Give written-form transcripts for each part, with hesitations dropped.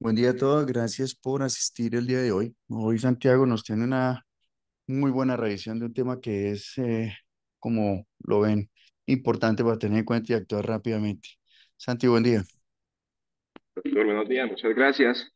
Buen día a todos, gracias por asistir el día de hoy. Hoy Santiago nos tiene una muy buena revisión de un tema que es, como lo ven, importante para tener en cuenta y actuar rápidamente. Santi, buen día. Doctor, buenos días, muchas gracias.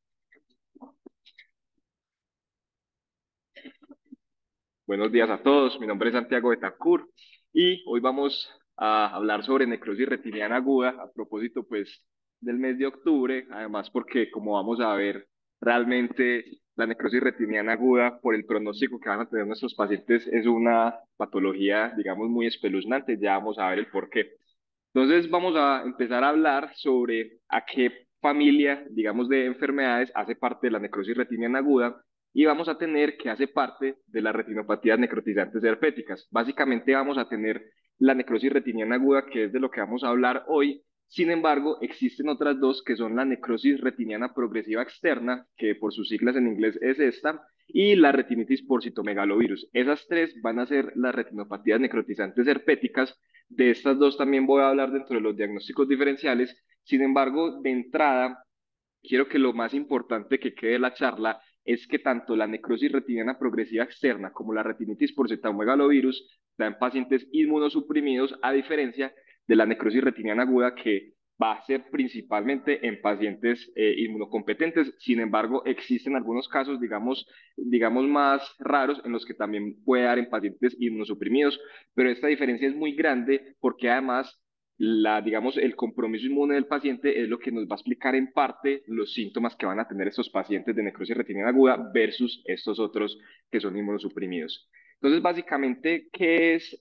Buenos días a todos. Mi nombre es Santiago Betancourt y hoy vamos a hablar sobre necrosis retiniana aguda a propósito pues del mes de octubre, además porque como vamos a ver realmente la necrosis retiniana aguda por el pronóstico que van a tener nuestros pacientes es una patología digamos muy espeluznante, ya vamos a ver el por qué. Entonces vamos a empezar a hablar sobre a qué familia, digamos, de enfermedades hace parte de la necrosis retiniana aguda y vamos a tener que hace parte de las retinopatías necrotizantes herpéticas. Básicamente vamos a tener la necrosis retiniana aguda, que es de lo que vamos a hablar hoy. Sin embargo, existen otras dos que son la necrosis retiniana progresiva externa, que por sus siglas en inglés es esta, y la retinitis por citomegalovirus. Esas tres van a ser las retinopatías necrotizantes herpéticas. De estas dos también voy a hablar dentro de los diagnósticos diferenciales. Sin embargo, de entrada, quiero que lo más importante que quede de la charla es que tanto la necrosis retiniana progresiva externa como la retinitis por cetamegalovirus dan en pacientes inmunosuprimidos, a diferencia de la necrosis retiniana aguda que va a ser principalmente en pacientes inmunocompetentes. Sin embargo, existen algunos casos, digamos más raros en los que también puede dar en pacientes inmunosuprimidos, pero esta diferencia es muy grande porque además digamos, el compromiso inmune del paciente es lo que nos va a explicar en parte los síntomas que van a tener estos pacientes de necrosis retiniana aguda versus estos otros que son inmunosuprimidos. Entonces, básicamente, ¿qué es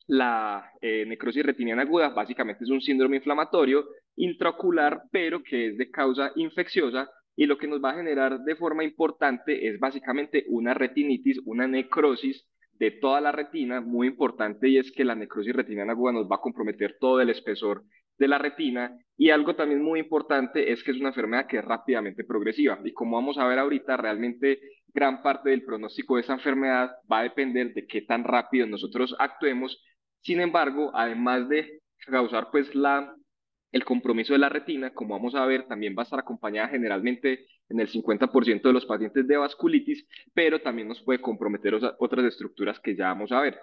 la necrosis retiniana aguda? Básicamente es un síndrome inflamatorio intraocular, pero que es de causa infecciosa y lo que nos va a generar de forma importante es básicamente una retinitis, una necrosis de toda la retina, muy importante, y es que la necrosis retiniana aguda nos va a comprometer todo el espesor de la retina. Y algo también muy importante es que es una enfermedad que es rápidamente progresiva. Y como vamos a ver ahorita, realmente gran parte del pronóstico de esa enfermedad va a depender de qué tan rápido nosotros actuemos. Sin embargo, además de causar pues el compromiso de la retina, como vamos a ver, también va a estar acompañada generalmente en el 50% de los pacientes de vasculitis, pero también nos puede comprometer otras estructuras que ya vamos a ver.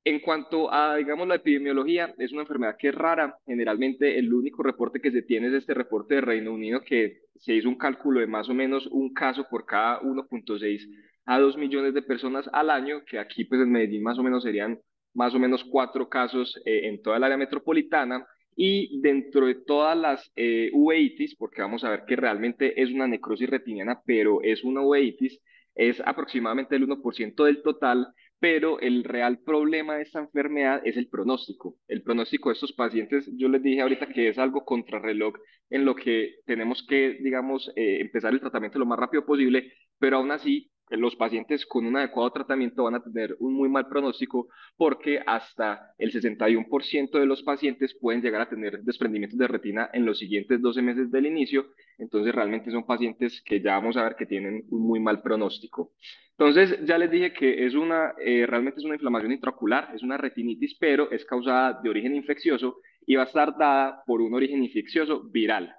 En cuanto a, digamos, la epidemiología, es una enfermedad que es rara. Generalmente el único reporte que se tiene es este reporte de Reino Unido, que se hizo un cálculo de más o menos un caso por cada 1,6 a 2 millones de personas al año, que aquí pues en Medellín más o menos serían más o menos 4 casos en toda el área metropolitana. Y dentro de todas las uveitis, porque vamos a ver que realmente es una necrosis retiniana, pero es una uveitis, es aproximadamente el 1% del total, pero el real problema de esta enfermedad es el pronóstico. El pronóstico de estos pacientes, yo les dije ahorita que es algo contrarreloj en lo que tenemos que, digamos, empezar el tratamiento lo más rápido posible, pero aún así los pacientes con un adecuado tratamiento van a tener un muy mal pronóstico porque hasta el 61% de los pacientes pueden llegar a tener desprendimientos de retina en los siguientes 12 meses del inicio. Entonces realmente son pacientes que ya vamos a ver que tienen un muy mal pronóstico. Entonces, ya les dije que realmente es una inflamación intraocular, es una retinitis, pero es causada de origen infeccioso y va a estar dada por un origen infeccioso viral.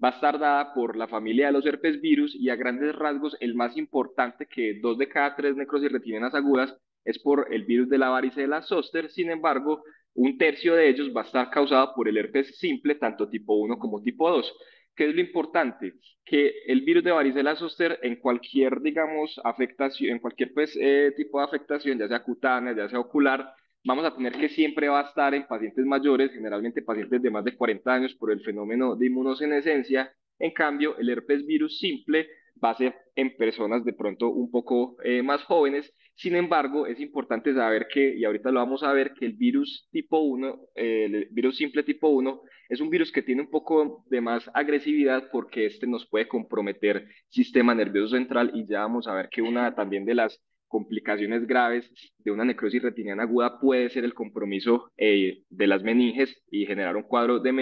Va a estar dada por la familia de los herpes virus y a grandes rasgos el más importante, que 2 de cada 3 necrosis retinianas agudas es por el virus de la varicela zoster. Sin embargo, un tercio de ellos va a estar causado por el herpes simple, tanto tipo 1 como tipo 2. ¿Qué es lo importante? Que el virus de varicela zoster en cualquier, digamos, afectación, en cualquier pues, tipo de afectación, ya sea cutánea, ya sea ocular, vamos a tener que siempre va a estar en pacientes mayores, generalmente pacientes de más de 40 años por el fenómeno de inmunosenescencia. En cambio, el herpes virus simple va a ser en personas de pronto un poco más jóvenes. Sin embargo, es importante saber que, y ahorita lo vamos a ver, que el virus tipo 1, el virus simple tipo 1, es un virus que tiene un poco de más agresividad porque este nos puede comprometer sistema nervioso central y ya vamos a ver que una también de las complicaciones graves de una necrosis retiniana aguda puede ser el compromiso de las meninges y generar un cuadro de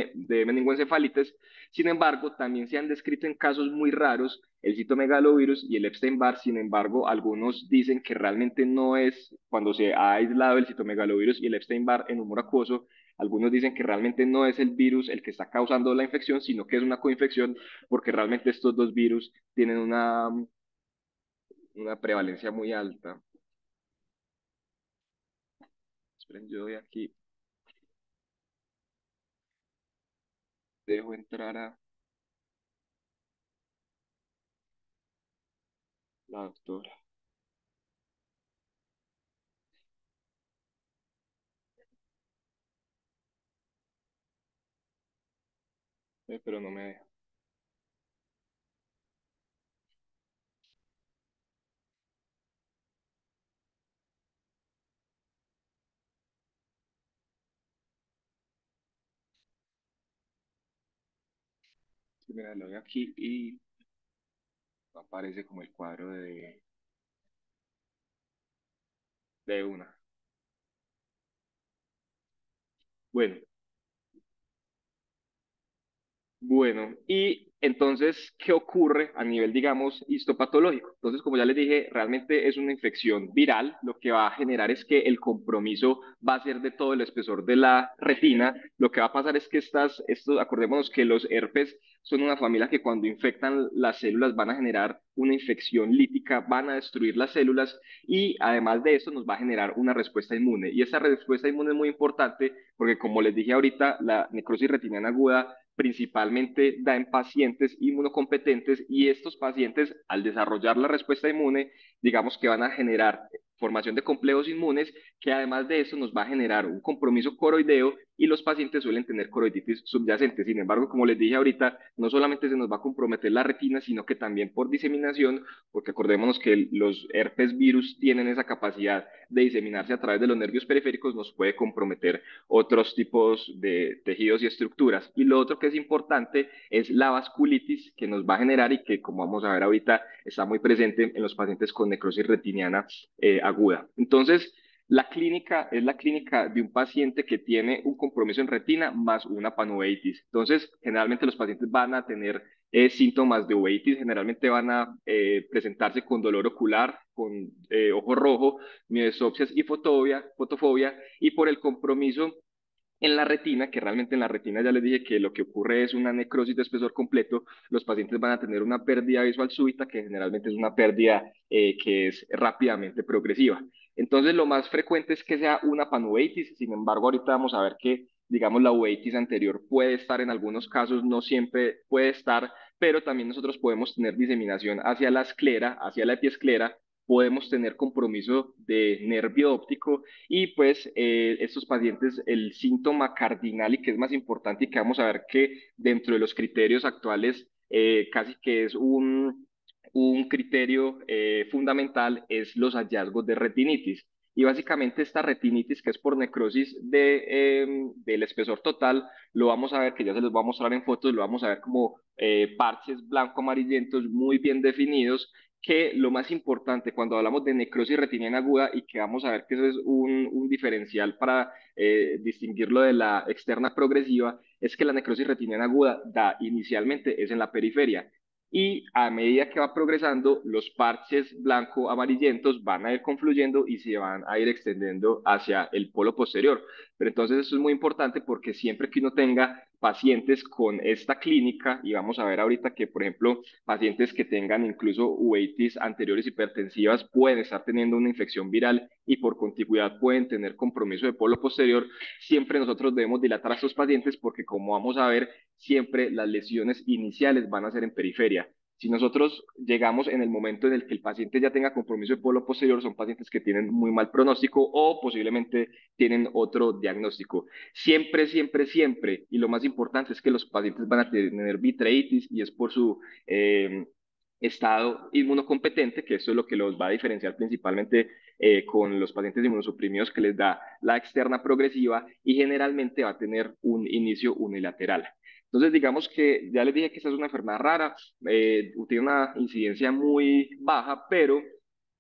meningoencefalitis. Sin embargo, también se han descrito en casos muy raros el citomegalovirus y el Epstein-Barr. Sin embargo, algunos dicen que realmente no es cuando se ha aislado el citomegalovirus y el Epstein-Barr en humor acuoso, Algunos dicen que realmente no es el virus el que está causando la infección, sino que es una coinfección, porque realmente estos dos virus tienen una prevalencia muy alta. Esperen, yo doy aquí, dejo entrar a la doctora. Pero no me deja. Sí, mira, lo doy aquí y aparece como el cuadro de una. Bueno, bueno, y entonces, ¿qué ocurre a nivel, digamos, histopatológico? Entonces, como ya les dije, realmente es una infección viral. Lo que va a generar es que el compromiso va a ser de todo el espesor de la retina. Lo que va a pasar es que acordémonos que los herpes son una familia que cuando infectan las células van a generar una infección lítica, van a destruir las células y además de eso nos va a generar una respuesta inmune. Y esa respuesta inmune es muy importante porque, como les dije ahorita, la necrosis retiniana aguda principalmente da en pacientes inmunocompetentes y estos pacientes al desarrollar la respuesta inmune, digamos que van a generar formación de complejos inmunes que además de eso nos va a generar un compromiso coroideo y los pacientes suelen tener coroiditis subyacente. Sin embargo, como les dije ahorita, no solamente se nos va a comprometer la retina, sino que también por diseminación, porque acordémonos que los herpes virus tienen esa capacidad de diseminarse a través de los nervios periféricos, nos puede comprometer otros tipos de tejidos y estructuras. Y lo otro que es importante es la vasculitis que nos va a generar y que, como vamos a ver ahorita, está muy presente en los pacientes con necrosis retiniana aguda. Entonces, la clínica es la clínica de un paciente que tiene un compromiso en retina más una panuveitis. Entonces, generalmente los pacientes van a tener síntomas de uveitis, generalmente van a presentarse con dolor ocular, con ojo rojo, miosopsias y fotofobia, y por el compromiso en la retina, que realmente en la retina ya les dije que lo que ocurre es una necrosis de espesor completo, los pacientes van a tener una pérdida visual súbita, que generalmente es una pérdida que es rápidamente progresiva. Entonces, lo más frecuente es que sea una panuveitis, sin embargo, ahorita vamos a ver que, digamos, la uveitis anterior puede estar en algunos casos, no siempre puede estar, pero también nosotros podemos tener diseminación hacia la esclera, hacia la epiesclera, podemos tener compromiso de nervio óptico y pues estos pacientes, el síntoma cardinal y que es más importante y que vamos a ver que dentro de los criterios actuales casi que es un criterio fundamental, es los hallazgos de retinitis. Y básicamente esta retinitis, que es por necrosis del espesor total, lo vamos a ver, que ya se los voy a mostrar en fotos, lo vamos a ver como parches blanco-amarillentos muy bien definidos, que lo más importante cuando hablamos de necrosis retiniana aguda y que vamos a ver que eso es un diferencial para distinguirlo de la externa progresiva, es que la necrosis retiniana aguda da inicialmente es en la periferia y a medida que va progresando, los parches blanco-amarillentos van a ir confluyendo y se van a ir extendiendo hacia el polo posterior. Pero entonces eso es muy importante porque siempre que uno tenga pacientes con esta clínica, y vamos a ver ahorita que, por ejemplo, pacientes que tengan incluso uveitis anteriores hipertensivas pueden estar teniendo una infección viral y por contigüidad pueden tener compromiso de polo posterior, siempre nosotros debemos dilatar a estos pacientes porque, como vamos a ver, siempre las lesiones iniciales van a ser en periferia. Si nosotros llegamos en el momento en el que el paciente ya tenga compromiso de polo posterior, son pacientes que tienen muy mal pronóstico o posiblemente tienen otro diagnóstico. Siempre, siempre, siempre, y lo más importante es que los pacientes van a tener vitreitis y es por su estado inmunocompetente, que esto es lo que los va a diferenciar principalmente con los pacientes inmunosuprimidos que les da la externa progresiva y generalmente va a tener un inicio unilateral. Entonces, digamos que ya les dije que esta es una enfermedad rara, tiene una incidencia muy baja, pero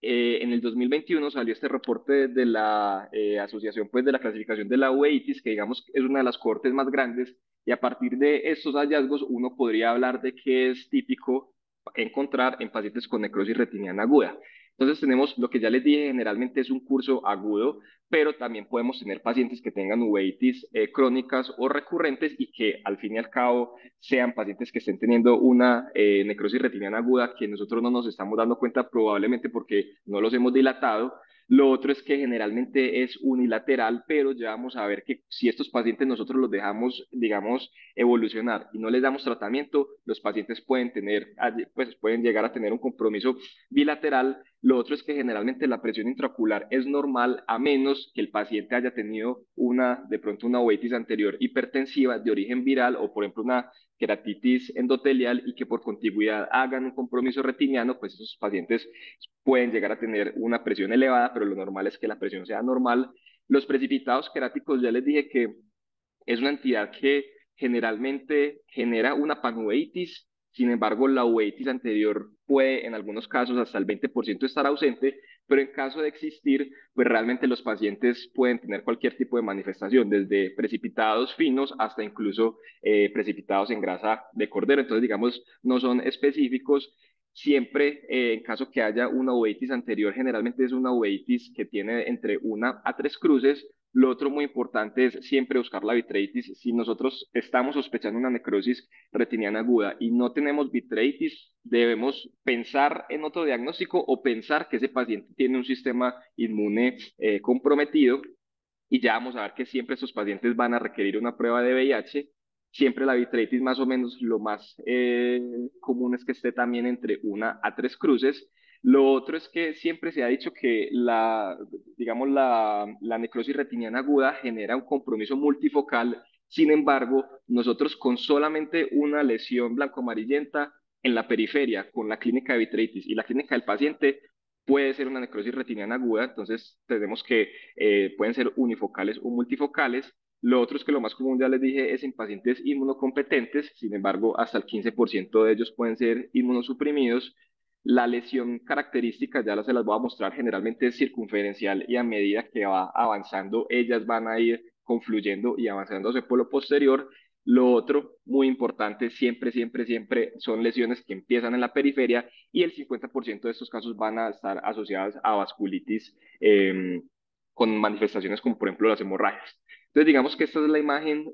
en el 2021 salió este reporte de la Asociación pues, de la Clasificación de la UEITIS, que digamos es una de las cohortes más grandes, y a partir de estos hallazgos uno podría hablar de que es típico encontrar en pacientes con necrosis retiniana aguda. Entonces tenemos lo que ya les dije, generalmente es un curso agudo, pero también podemos tener pacientes que tengan uveitis crónicas o recurrentes y que al fin y al cabo sean pacientes que estén teniendo una necrosis retiniana aguda que nosotros no nos estamos dando cuenta probablemente porque no los hemos dilatado. Lo otro es que generalmente es unilateral, pero ya vamos a ver que si estos pacientes nosotros los dejamos, digamos, evolucionar y no les damos tratamiento, los pacientes pueden tener, pues pueden llegar a tener un compromiso bilateral. Lo otro es que generalmente la presión intraocular es normal a menos que el paciente haya tenido de pronto una uveitis anterior hipertensiva de origen viral o por ejemplo una queratitis endotelial y que por contigüidad hagan un compromiso retiniano, pues esos pacientes pueden llegar a tener una presión elevada, pero lo normal es que la presión sea normal. Los precipitados queráticos, ya les dije que es una entidad que generalmente genera una panuveitis, sin embargo, la uveitis anterior puede en algunos casos hasta el 20% estar ausente, pero en caso de existir, pues realmente los pacientes pueden tener cualquier tipo de manifestación, desde precipitados finos hasta incluso precipitados en grasa de cordero. Entonces, digamos, no son específicos. Siempre, en caso que haya una uveitis anterior, generalmente es una uveitis que tiene entre una a tres cruces. Lo otro muy importante es siempre buscar la vitreitis. Si nosotros estamos sospechando una necrosis retiniana aguda y no tenemos vitreitis, debemos pensar en otro diagnóstico o pensar que ese paciente tiene un sistema inmune comprometido y ya vamos a ver que siempre estos pacientes van a requerir una prueba de VIH. Siempre la vitreitis más o menos lo más común es que esté también entre una a tres cruces. Lo otro es que siempre se ha dicho que digamos, la necrosis retiniana aguda genera un compromiso multifocal. Sin embargo, nosotros con solamente una lesión blanco-amarillenta en la periferia, con la clínica de vitreitis y la clínica del paciente, puede ser una necrosis retiniana aguda. Entonces, tenemos que pueden ser unifocales o multifocales. Lo otro es que lo más común, ya les dije, es en pacientes inmunocompetentes, sin embargo, hasta el 15% de ellos pueden ser inmunosuprimidos. La lesión característica ya se las voy a mostrar, generalmente es circunferencial y a medida que va avanzando, ellas van a ir confluyendo y avanzándose por lo posterior. Lo otro, muy importante, siempre, siempre, siempre son lesiones que empiezan en la periferia y el 50% de estos casos van a estar asociadas a vasculitis con manifestaciones como por ejemplo las hemorragias. Entonces digamos que esta es la imagen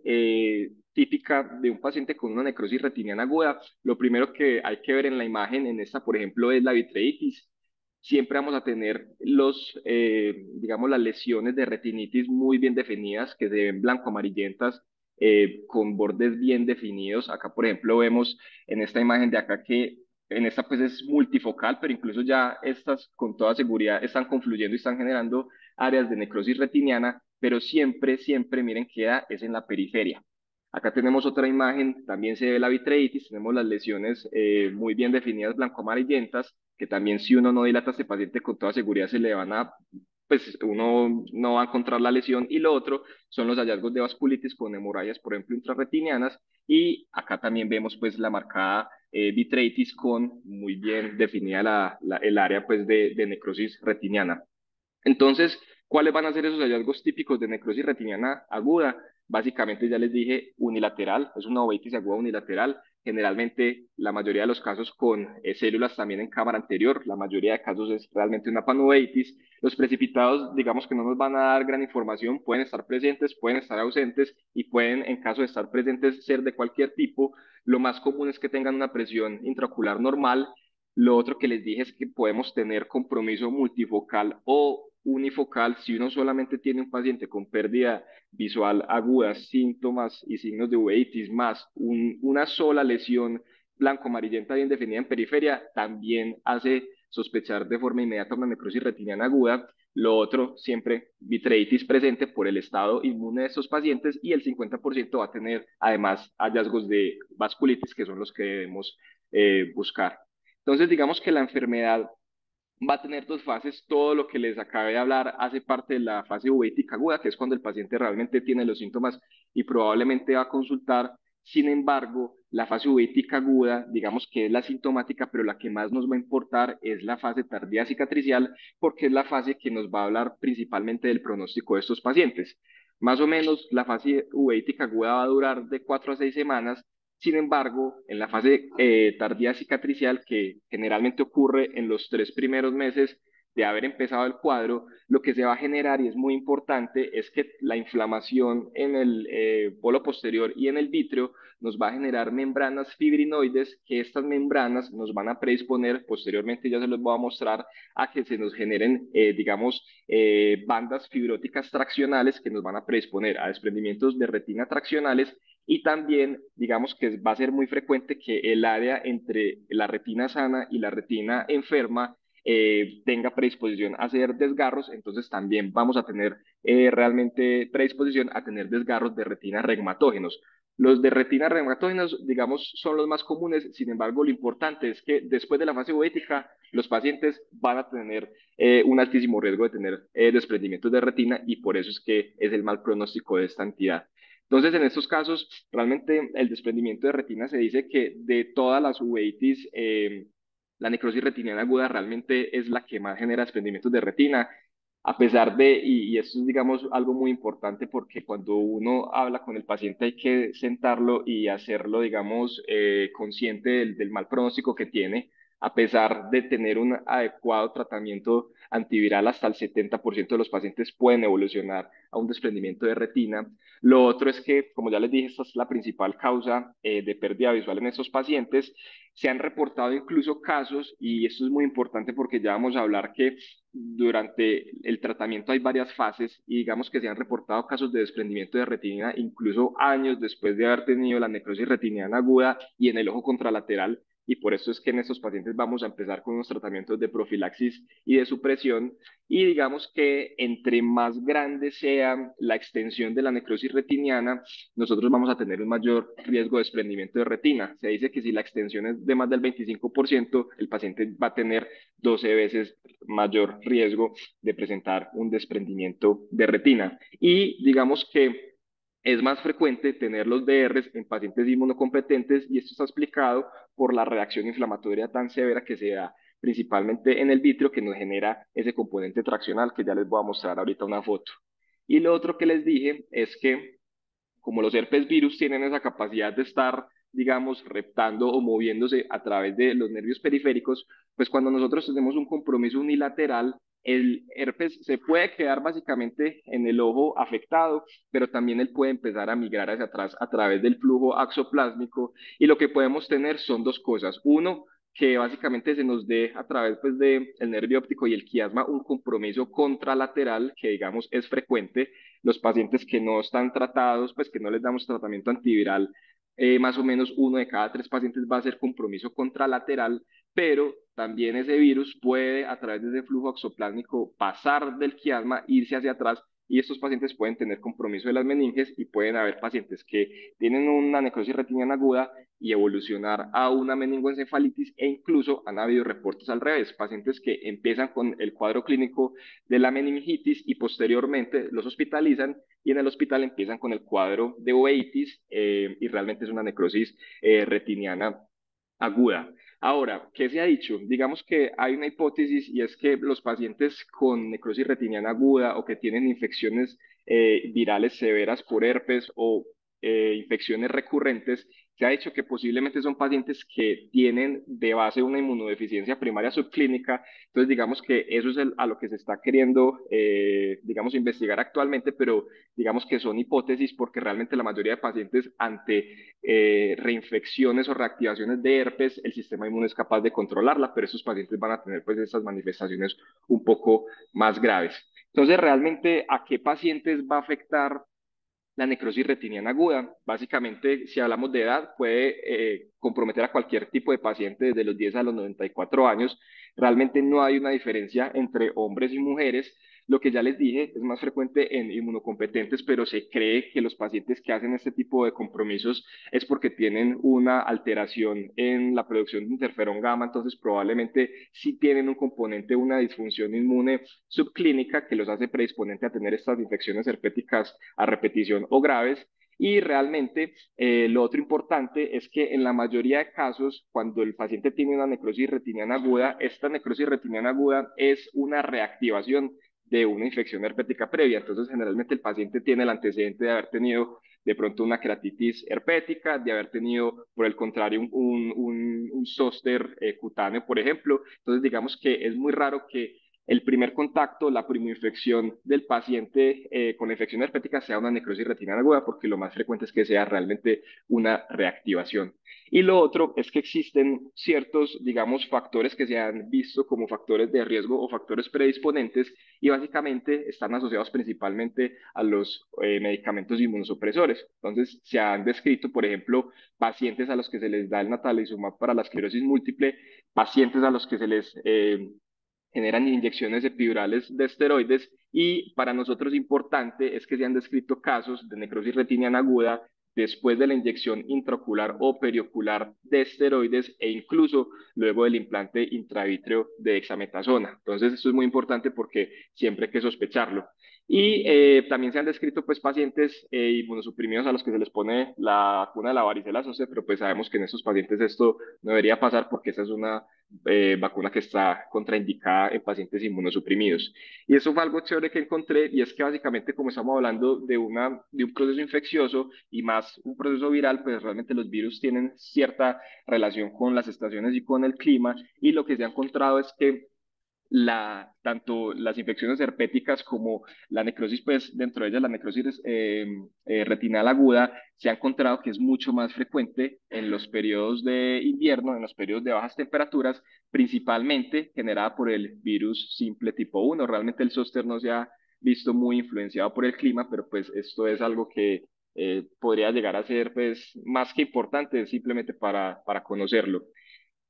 típica de un paciente con una necrosis retiniana aguda. Lo primero que hay que ver en la imagen, en esta por ejemplo, es la vitreitis. Siempre vamos a tener digamos, las lesiones de retinitis muy bien definidas, que se ven blanco-amarillentas, con bordes bien definidos. Acá, por ejemplo, vemos en esta imagen de acá que en esta pues es multifocal, pero incluso ya estas con toda seguridad están confluyendo y están generando áreas de necrosis retiniana, pero siempre, siempre, miren, queda es en la periferia. Acá tenemos otra imagen, también se ve la vitreitis, tenemos las lesiones muy bien definidas blanco-amarillentas, que también si uno no dilata a este paciente con toda seguridad se le van a, pues uno no va a encontrar la lesión. Y lo otro son los hallazgos de vasculitis con hemorragias, por ejemplo, intrarretinianas, y acá también vemos pues la marcada vitreitis con muy bien definida el área pues de necrosis retiniana. Entonces, ¿cuáles van a ser esos hallazgos típicos de necrosis retiniana aguda? Básicamente, ya les dije, unilateral, es una uveitis aguda unilateral, generalmente la mayoría de los casos con células también en cámara anterior, la mayoría de casos es realmente una panuveitis. Los precipitados, digamos que no nos van a dar gran información, pueden estar presentes, pueden estar ausentes y pueden, en caso de estar presentes, ser de cualquier tipo. Lo más común es que tengan una presión intraocular normal. Lo otro que les dije es que podemos tener compromiso multifocal o unifocal si uno solamente tiene un paciente con pérdida visual aguda, síntomas y signos de uveitis, más una sola lesión blanco-amarillenta bien definida en periferia, también hace sospechar de forma inmediata una necrosis retiniana aguda. Lo otro, siempre vitreitis presente por el estado inmune de estos pacientes y el 50% va a tener además hallazgos de vasculitis que son los que debemos buscar. Entonces, digamos que la enfermedad va a tener dos fases. Todo lo que les acabé de hablar hace parte de la fase uveítica aguda, que es cuando el paciente realmente tiene los síntomas y probablemente va a consultar. Sin embargo, la fase uveítica aguda, digamos que es la sintomática, pero la que más nos va a importar es la fase tardía cicatricial, porque es la fase que nos va a hablar principalmente del pronóstico de estos pacientes. Más o menos, la fase uveítica aguda va a durar de 4 a 6 semanas. Sin embargo, en la fase tardía cicatricial, que generalmente ocurre en los 3 primeros meses, de haber empezado el cuadro, lo que se va a generar, y es muy importante, es que la inflamación en el polo posterior y en el vítreo nos va a generar membranas fibrinoides, que estas membranas nos van a predisponer, posteriormente ya se los voy a mostrar, a que se nos generen, digamos, bandas fibróticas traccionales que nos van a predisponer a desprendimientos de retina traccionales, y también, digamos que va a ser muy frecuente que el área entre la retina sana y la retina enferma tenga predisposición a hacer desgarros. Entonces también vamos a tener realmente predisposición a tener desgarros de retina regmatógenos. Los de retina regmatógenos, digamos, son los más comunes. Sin embargo, lo importante es que después de la fase uvética, los pacientes van a tener un altísimo riesgo de tener desprendimientos de retina, y por eso es que es el mal pronóstico de esta entidad. Entonces, en estos casos, realmente el desprendimiento de retina, se dice que de todas las uveitis, la necrosis retiniana aguda realmente es la que más genera desprendimientos de retina, a pesar de, y esto es, digamos, algo muy importante, porque cuando uno habla con el paciente hay que sentarlo y hacerlo, digamos, consciente del mal pronóstico que tiene. A pesar de tener un adecuado tratamiento antiviral, hasta el 70% de los pacientes pueden evolucionar a un desprendimiento de retina. Lo otro es que, como ya les dije, esta es la principal causa de pérdida visual en estos pacientes. Se han reportado incluso casos, y esto es muy importante porque ya vamos a hablar que durante el tratamiento hay varias fases, y digamos que se han reportado casos de desprendimiento de retina incluso años después de haber tenido la necrosis retiniana aguda y en el ojo contralateral. Y por eso es que en estos pacientes vamos a empezar con unos tratamientos de profilaxis y de supresión. Y digamos que entre más grande sea la extensión de la necrosis retiniana, nosotros vamos a tener un mayor riesgo de desprendimiento de retina. Se dice que si la extensión es de más del 25%, el paciente va a tener 12 veces mayor riesgo de presentar un desprendimiento de retina. Y digamos que es más frecuente tener los DRs en pacientes inmunocompetentes, y esto está explicado por la reacción inflamatoria tan severa que se da principalmente en el vitrio, que nos genera ese componente traccional, que ya les voy a mostrar ahorita una foto. Y lo otro que les dije es que, como los herpes virus tienen esa capacidad de estar, digamos, reptando o moviéndose a través de los nervios periféricos, pues cuando nosotros tenemos un compromiso unilateral, el herpes se puede quedar básicamente en el ojo afectado, pero también él puede empezar a migrar hacia atrás a través del flujo axoplásmico, y lo que podemos tener son dos cosas. Uno, que básicamente se nos dé a través, pues, del nervio óptico y el quiasma un compromiso contralateral, que digamos es frecuente. Los pacientes que no están tratados, pues que no les damos tratamiento antiviral, más o menos uno de cada tres pacientes va a ser compromiso contralateral, pero también ese virus puede, a través de ese flujo axoplásmico, pasar del quiasma, irse hacia atrás, y estos pacientes pueden tener compromiso de las meninges, y pueden haber pacientes que tienen una necrosis retiniana aguda y evolucionar a una meningoencefalitis, e incluso han habido reportes al revés, pacientes que empiezan con el cuadro clínico de la meningitis y posteriormente los hospitalizan, y en el hospital empiezan con el cuadro de uveitis, y realmente es una necrosis retiniana aguda. Ahora, ¿qué se ha dicho? Digamos que hay una hipótesis, y es que los pacientes con necrosis retiniana aguda, o que tienen infecciones virales severas por herpes, o infecciones recurrentes, se ha dicho que posiblemente son pacientes que tienen de base una inmunodeficiencia primaria subclínica. Entonces, digamos que eso es a lo que se está queriendo, digamos, investigar actualmente, pero digamos que son hipótesis, porque realmente la mayoría de pacientes ante reinfecciones o reactivaciones de herpes, el sistema inmune es capaz de controlarla, pero esos pacientes van a tener, pues, estas manifestaciones un poco más graves. Entonces, realmente, ¿a qué pacientes va a afectar la necrosis retiniana aguda? Básicamente, si hablamos de edad, puede comprometer a cualquier tipo de paciente desde los 10 a los 94 años. Realmente no hay una diferencia entre hombres y mujeres. Lo que ya les dije es más frecuente en inmunocompetentes, pero se cree que los pacientes que hacen este tipo de compromisos es porque tienen una alteración en la producción de interferón gamma. Entonces probablemente sí tienen un componente, una disfunción inmune subclínica, que los hace predisponente a tener estas infecciones herpéticas a repetición o graves. Y realmente lo otro importante es que en la mayoría de casos, cuando el paciente tiene una necrosis retiniana aguda, esta necrosis retiniana aguda es una reactivación de una infección herpética previa. Entonces, generalmente el paciente tiene el antecedente de haber tenido de pronto una keratitis herpética, de haber tenido, por el contrario, un zóster cutáneo, por ejemplo. Entonces, digamos que es muy raro que el primer contacto, la primoinfección del paciente con la infección herpética sea una necrosis retiniana aguda, porque lo más frecuente es que sea realmente una reactivación. Y lo otro es que existen ciertos, digamos, factores que se han visto como factores de riesgo o factores predisponentes y básicamente están asociados principalmente a los medicamentos inmunosupresores. Entonces, se han descrito, por ejemplo, pacientes a los que se les da el natalizumab para la esclerosis múltiple, pacientes a los que se les generan inyecciones epidurales de esteroides y para nosotros importante es que se han descrito casos de necrosis retiniana aguda después de la inyección intraocular o periocular de esteroides e incluso luego del implante intravítreo de dexametasona. Entonces, esto es muy importante porque siempre hay que sospecharlo. Y también se han descrito pues pacientes inmunosuprimidos a los que se les pone la vacuna de la varicela zoster, pero pues sabemos que en estos pacientes esto no debería pasar porque esa es una vacuna que está contraindicada en pacientes inmunosuprimidos. Y eso fue algo chévere que encontré y es que básicamente como estamos hablando de un proceso infeccioso y más un proceso viral, pues realmente los virus tienen cierta relación con las estaciones y con el clima y lo que se ha encontrado es que tanto las infecciones herpéticas como la necrosis, pues dentro de ellas la necrosis retinal aguda, se ha encontrado que es mucho más frecuente en los periodos de invierno, en los periodos de bajas temperaturas, principalmente generada por el virus simple tipo 1. Realmente el zóster no se ha visto muy influenciado por el clima, pero pues esto es algo que podría llegar a ser pues más que importante simplemente para conocerlo.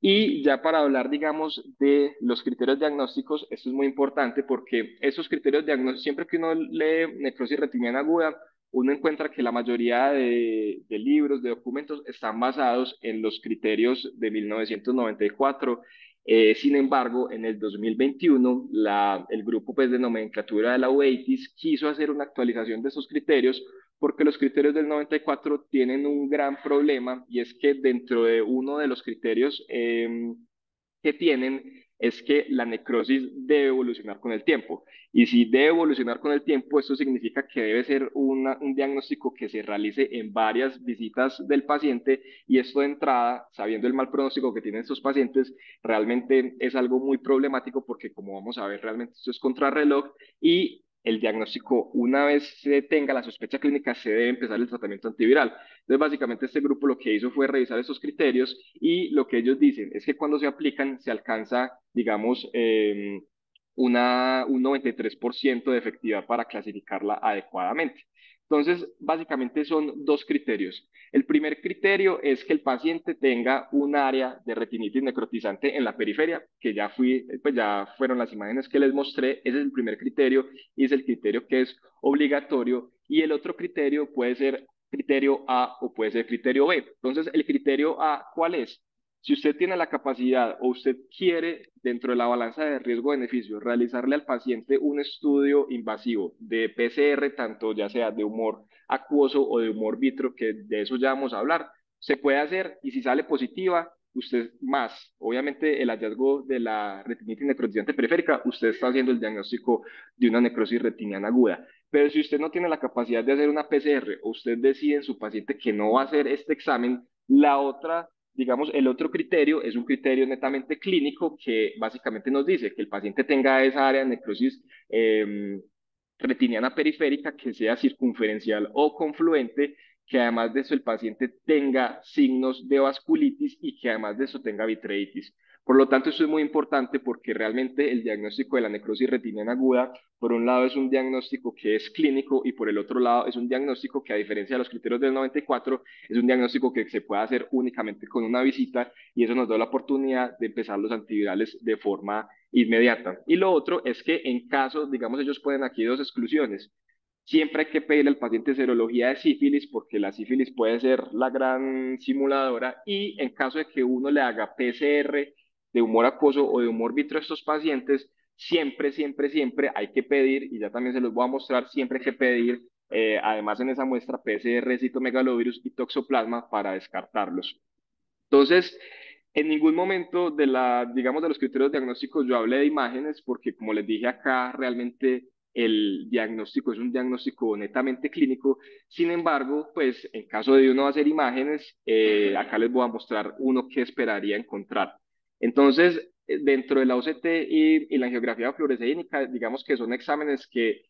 Y ya para hablar, digamos, de los criterios diagnósticos, esto es muy importante porque esos criterios diagnósticos, siempre que uno lee necrosis retiniana aguda, uno encuentra que la mayoría de libros, de documentos, están basados en los criterios de 1994. Sin embargo, en el 2021, el grupo pues, de nomenclatura de la UEITIS quiso hacer una actualización de esos criterios porque los criterios del 94 tienen un gran problema y es que dentro de uno de los criterios que tienen es que la necrosis debe evolucionar con el tiempo. Y si debe evolucionar con el tiempo, esto significa que debe ser un diagnóstico que se realice en varias visitas del paciente y esto de entrada, sabiendo el mal pronóstico que tienen estos pacientes, realmente es algo muy problemático porque como vamos a ver, realmente esto es contrarreloj y el diagnóstico, una vez se tenga la sospecha clínica, se debe empezar el tratamiento antiviral. Entonces, básicamente, este grupo lo que hizo fue revisar esos criterios y lo que ellos dicen es que cuando se aplican se alcanza, digamos, un 93% de efectividad para clasificarla adecuadamente. Entonces, básicamente son dos criterios. El primer criterio es que el paciente tenga un área de retinitis necrotizante en la periferia, que pues ya fueron las imágenes que les mostré. Ese es el primer criterio y es el criterio que es obligatorio. Y el otro criterio puede ser criterio A o puede ser criterio B. Entonces, el criterio A, ¿cuál es? Si usted tiene la capacidad o usted quiere, dentro de la balanza de riesgo-beneficio, realizarle al paciente un estudio invasivo de PCR, tanto ya sea de humor acuoso o de humor vitro, que de eso ya vamos a hablar, se puede hacer y si sale positiva, usted más, obviamente el hallazgo de la retinitis necrotizante periférica, usted está haciendo el diagnóstico de una necrosis retiniana aguda. Pero si usted no tiene la capacidad de hacer una PCR o usted decide en su paciente que no va a hacer este examen, la otra, digamos, el otro criterio es un criterio netamente clínico que básicamente nos dice que el paciente tenga esa área de necrosis retiniana periférica que sea circunferencial o confluente, que además de eso el paciente tenga signos de vasculitis y que además de eso tenga vitreitis. Por lo tanto, eso es muy importante porque realmente el diagnóstico de la necrosis retiniana aguda, por un lado es un diagnóstico que es clínico y por el otro lado es un diagnóstico que a diferencia de los criterios del 94, es un diagnóstico que se puede hacer únicamente con una visita y eso nos da la oportunidad de empezar los antivirales de forma inmediata. Y lo otro es que en caso, digamos, ellos pueden aquí dos exclusiones. Siempre hay que pedirle al paciente serología de sífilis porque la sífilis puede ser la gran simuladora y en caso de que uno le haga PCR de humor acuoso o de humor vitro a estos pacientes, siempre hay que pedir, y ya también se los voy a mostrar, siempre hay que pedir, además en esa muestra, PCR, citomegalovirus y toxoplasma para descartarlos. Entonces, en ningún momento digamos, de los criterios diagnósticos yo hablé de imágenes porque, como les dije acá, realmente el diagnóstico es un diagnóstico netamente clínico. Sin embargo, pues en caso de uno hacer imágenes, acá les voy a mostrar uno que esperaría encontrar. Entonces, dentro de la OCT y la angiografía fluoresceínica, digamos que son exámenes que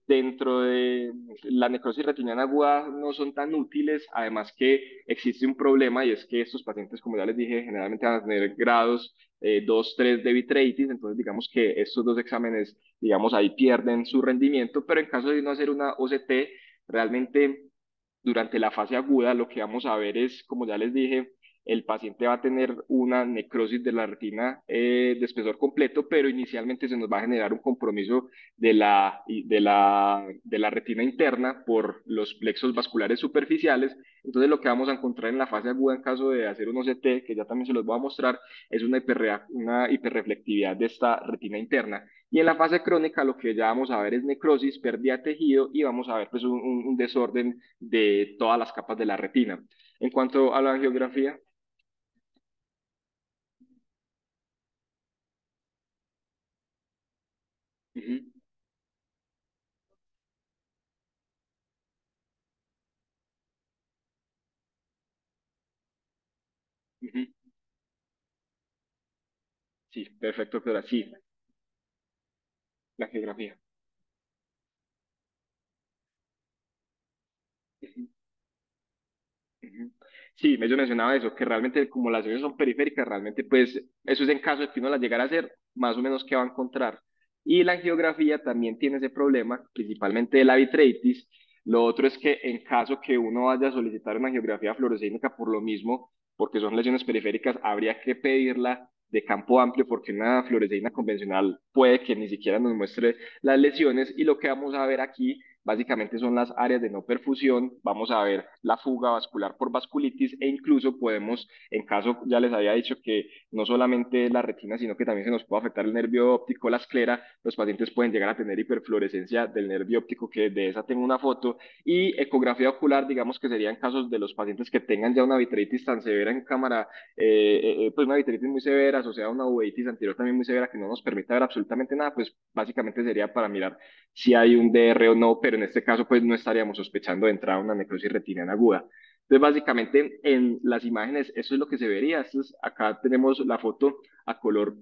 dentro de la necrosis retiniana aguda no son tan útiles, además que existe un problema y es que estos pacientes, como ya les dije, generalmente van a tener grados 2, 3 de vitritis, entonces digamos que estos dos exámenes, digamos, ahí pierden su rendimiento, pero en caso de no hacer una OCT, realmente durante la fase aguda lo que vamos a ver es, como ya les dije, el paciente va a tener una necrosis de la retina de espesor completo, pero inicialmente se nos va a generar un compromiso de la retina interna por los plexos vasculares superficiales. Entonces lo que vamos a encontrar en la fase aguda en caso de hacer un OCT, que ya también se los voy a mostrar, es una hiperreflectividad de esta retina interna. Y en la fase crónica lo que ya vamos a ver es necrosis, pérdida de tejido y vamos a ver pues un desorden de todas las capas de la retina. En cuanto a la angiografía, ujú, ujú, sí, perfecto, doctora, sí, la angiografía. Ujú, ujú. Sí, yo mencionaba eso, que realmente como las lesiones son periféricas, realmente pues eso es en caso de que uno las llegara a hacer, más o menos qué va a encontrar. Y la angiografía también tiene ese problema, principalmente de la vitreitis. Lo otro es que en caso que uno vaya a solicitar una angiografía fluorescénica por lo mismo, porque son lesiones periféricas, habría que pedirla de campo amplio porque una fluoresceína convencional puede que ni siquiera nos muestre las lesiones y lo que vamos a ver aquí básicamente son las áreas de no perfusión, vamos a ver la fuga vascular por vasculitis e incluso podemos, en caso, ya les había dicho que no solamente la retina, sino que también se nos puede afectar el nervio óptico, la esclera, los pacientes pueden llegar a tener hiperfluorescencia del nervio óptico, que de esa tengo una foto, y ecografía ocular, digamos que sería en casos de los pacientes que tengan ya una vitritis tan severa en cámara, pues una vitritis muy severa, o sea, una uveitis anterior también muy severa que no nos permite ver absolutamente nada, pues básicamente sería para mirar si hay un DR o no, pero en este caso pues no estaríamos sospechando de entrada una necrosis retiniana aguda. Entonces básicamente en las imágenes eso es lo que se vería. Acá tenemos la foto a color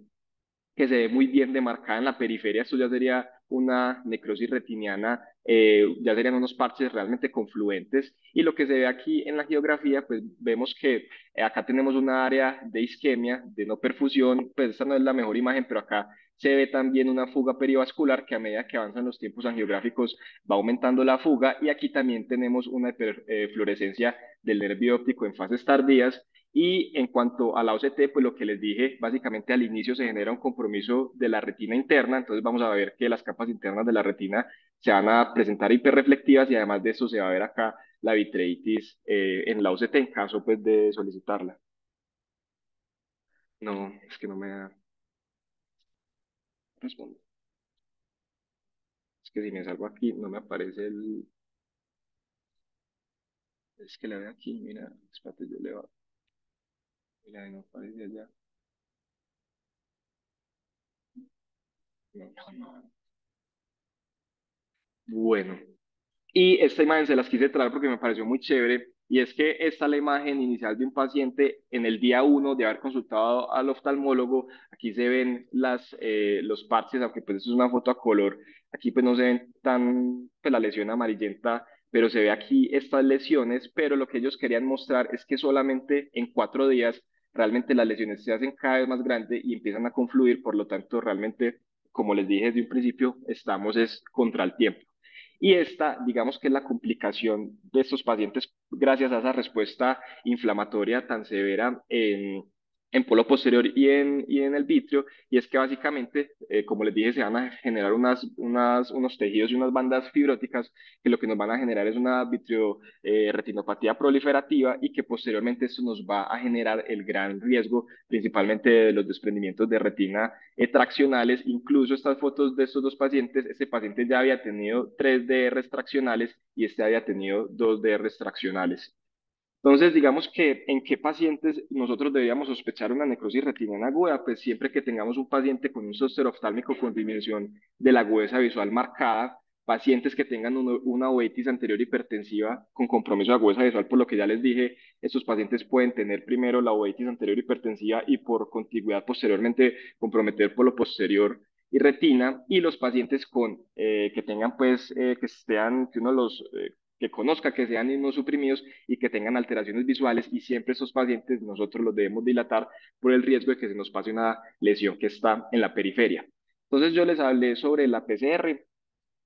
que se ve muy bien demarcada en la periferia. Esto ya sería una necrosis retiniana, ya serían unos parches realmente confluentes. Y lo que se ve aquí en la geografía, pues vemos que acá tenemos una área de isquemia, de no perfusión, pues esta no es la mejor imagen, pero acá se ve también una fuga perivascular que a medida que avanzan los tiempos angiográficos va aumentando la fuga y aquí también tenemos una fluorescencia del nervio óptico en fases tardías y en cuanto a la OCT, pues lo que les dije, básicamente al inicio se genera un compromiso de la retina interna, entonces vamos a ver que las capas internas de la retina se van a presentar hiperreflectivas y además de eso se va a ver acá la vitreitis en la OCT en caso pues de solicitarla. No, es que no me da respondo. Es que si me salgo aquí no me aparece el... Es que le veo aquí, mira, espérate, yo le veo. Mira, no aparece allá. No, no. Bueno, y esta imagen se las quise traer porque me pareció muy chévere. Y es que esta es la imagen inicial de un paciente en el día uno de haber consultado al oftalmólogo. Aquí se ven los parches, aunque pues eso es una foto a color. Aquí pues no se ven tan, pues la lesión amarillenta, pero se ve aquí estas lesiones. Pero lo que ellos querían mostrar es que solamente en 4 días realmente las lesiones se hacen cada vez más grandes y empiezan a confluir. Por lo tanto, realmente, como les dije desde un principio, estamos es contra el tiempo. Y esta, digamos que es la complicación de estos pacientes gracias a esa respuesta inflamatoria tan severa en polo posterior y en el vitrio, y es que básicamente, como les dije, se van a generar unos tejidos y unas bandas fibróticas que lo que nos van a generar es una retinopatía proliferativa y que posteriormente esto nos va a generar el gran riesgo, principalmente de los desprendimientos de retina traccionales. Incluso estas fotos de estos dos pacientes, este paciente ya había tenido 3 DR traccionales y este había tenido 2 DR traccionales. Entonces, digamos que en qué pacientes nosotros deberíamos sospechar una necrosis retiniana aguda, pues siempre que tengamos un paciente con un zóster oftálmico con disminución de la agudeza visual marcada, pacientes que tengan una uveitis anterior hipertensiva con compromiso de agudeza visual, por lo que ya les dije, estos pacientes pueden tener primero la uveitis anterior hipertensiva y por contigüidad posteriormente comprometer por lo posterior y retina, y los pacientes que tengan pues, que sean, que uno los, que conozca que sean inmunosuprimidos y que tengan alteraciones visuales, y siempre esos pacientes nosotros los debemos dilatar por el riesgo de que se nos pase una lesión que está en la periferia. Entonces yo les hablé sobre la PCR.